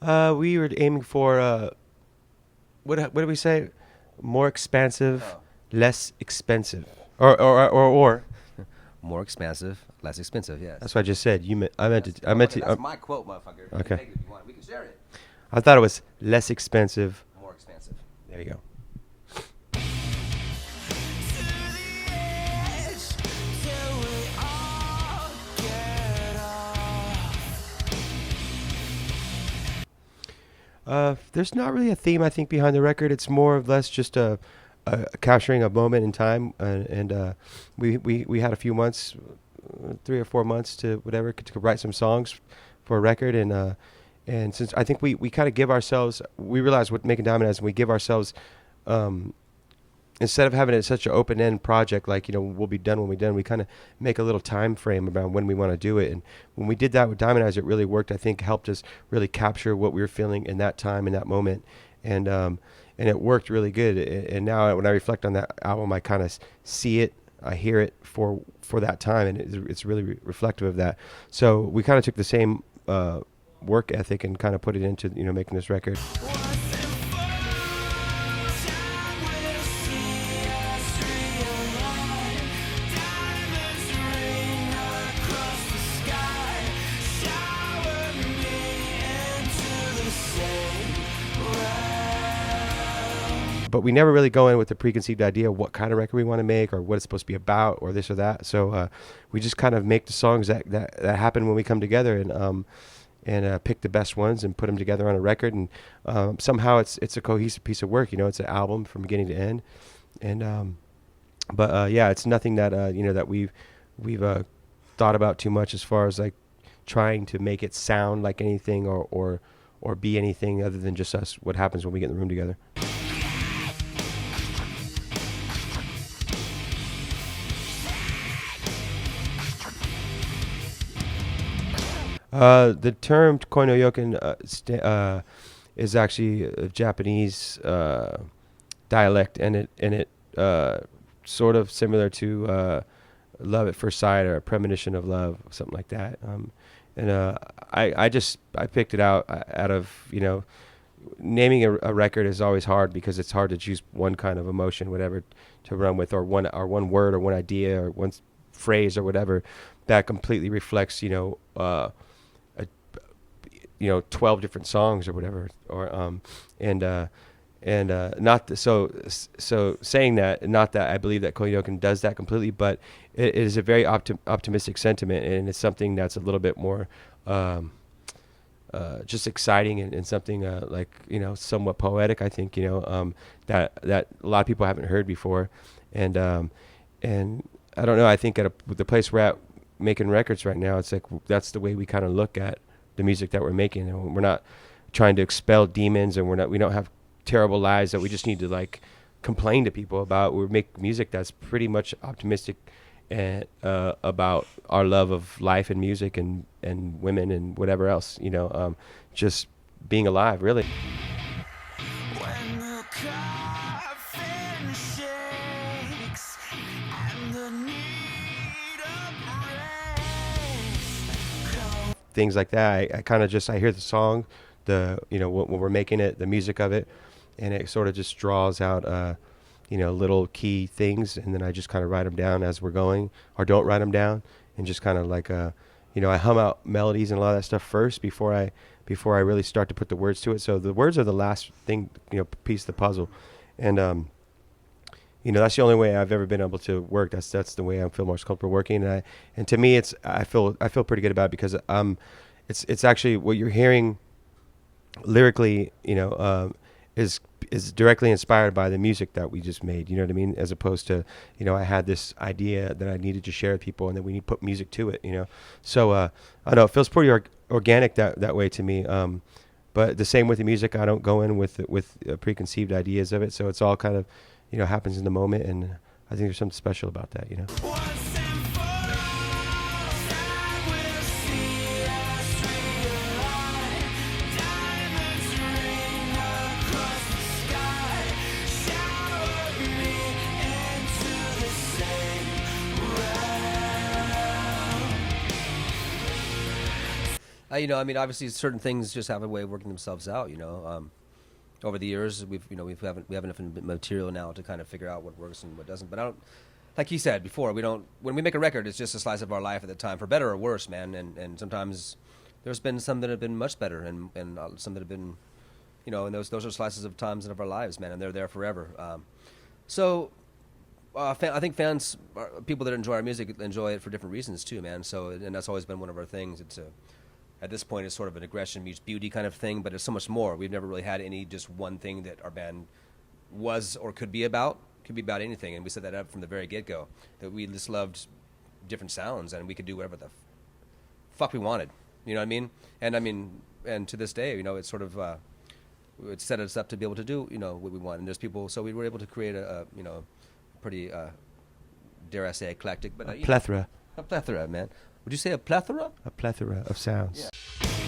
We were aiming for what did we say? More expansive, Oh. less expensive, or. More expansive, less expensive. Yes. That's what I just said. I meant That's, to. I oh, meant okay, to. that's my quote, motherfucker. You Okay. can take it if you want. We can share it. I thought it was less expensive. More expansive. There you go. There's not really a theme, I think, behind the record. It's more or less just capturing a moment in time, and we had a few months, 3 or 4 months to whatever to write some songs for a record, and since I think we kind of give ourselves, we realize what making Diamond is, and we give ourselves, um, instead of having it such an open-end project, like, we'll be done when we're done, we kind of make a little time frame about when we want to do it. And when we did that with Diamond Eyes, it really worked. I think helped us really capture what we were feeling in that time, in that moment. And it worked really good. And now when I reflect on that album, I kind of see it, I hear it for that time, and it's really reflective of that. So we kind of took the same work ethic and kind of put it into making this record. But we never really go in with the preconceived idea of what kind of record we want to make or what it's supposed to be about or this or that. So we just kind of make the songs that happen when we come together, and pick the best ones and put them together on a record. And somehow it's a cohesive piece of work. It's an album from beginning to end. And but yeah, it's nothing that that we've thought about too much as far as like trying to make it sound like anything or be anything other than just us. What happens when we get in the room together. The term Koi No Yokan is actually a Japanese dialect, and it sort of similar to love at first sight or a premonition of love, something like that. And I picked it out of naming a record is always hard because it's hard to choose one kind of emotion, whatever, to run with, or one word or one idea or one phrase or whatever that completely reflects 12 different songs or whatever, or not so saying that, not that I believe that Koi No Yokan does that completely, but it is a very optimistic sentiment, and it's something that's a little bit more just exciting and something like somewhat poetic, I think, that a lot of people haven't heard before. And I don't know, I think with the place we're at making records right now, it's like that's the way we kind of look at the music that we're making, and we're not trying to expel demons, and we don't have terrible lives that we just need to like complain to people about. We make music that's pretty much optimistic and about our love of life and music and women and whatever else, just being alive, really. When the coffin shakes and the need of rest, things like that. I kind of I hear the song, when we're making it, the music of it, and it sort of just draws out little key things, and then I just kind of write them down as we're going, or don't write them down, and just kind of like I hum out melodies and a lot of that stuff first before I really start to put the words to it. So the words are the last thing, piece of the puzzle, and that's the only way I've ever been able to work. That's the way I feel most comfortable working, and to me I feel pretty good about it because it's actually what you're hearing lyrically, is directly inspired by the music that we just made, you know what I mean? As opposed to, I had this idea that I needed to share with people, and then we need to put music to it, So I don't know, it feels pretty organic that way to me. But the same with the music, I don't go in with preconceived ideas of it, so it's all kind of, happens in the moment, and I think there's something special about that, You know, I mean, obviously, certain things just have a way of working themselves out. You know, over the years, we have enough material now to kind of figure out what works and what doesn't. But I don't, like he said before, we don't. When we make a record, it's just a slice of our life at the time, for better or worse, man. And sometimes there's been some that have been much better, and some that have been, you know, and those are slices of times of our lives, man, and they're there forever. I think fans, people that enjoy our music, enjoy it for different reasons too, man. So, and that's always been one of our things. It's at this point, it's sort of an aggression meets beauty kind of thing, but it's so much more. We've never really had any just one thing that our band was or could be about. Could be about anything, and we set that up from the very get-go. That we just loved different sounds, and we could do whatever the fuck we wanted. You know what I mean? And to this day, you know, it's sort of it set us up to be able to do, you know, what we want. And there's people, so we were able to create a you know, pretty, dare I say, eclectic, but a plethora. A plethora, man. Would you say a plethora? A plethora of sounds. Yeah.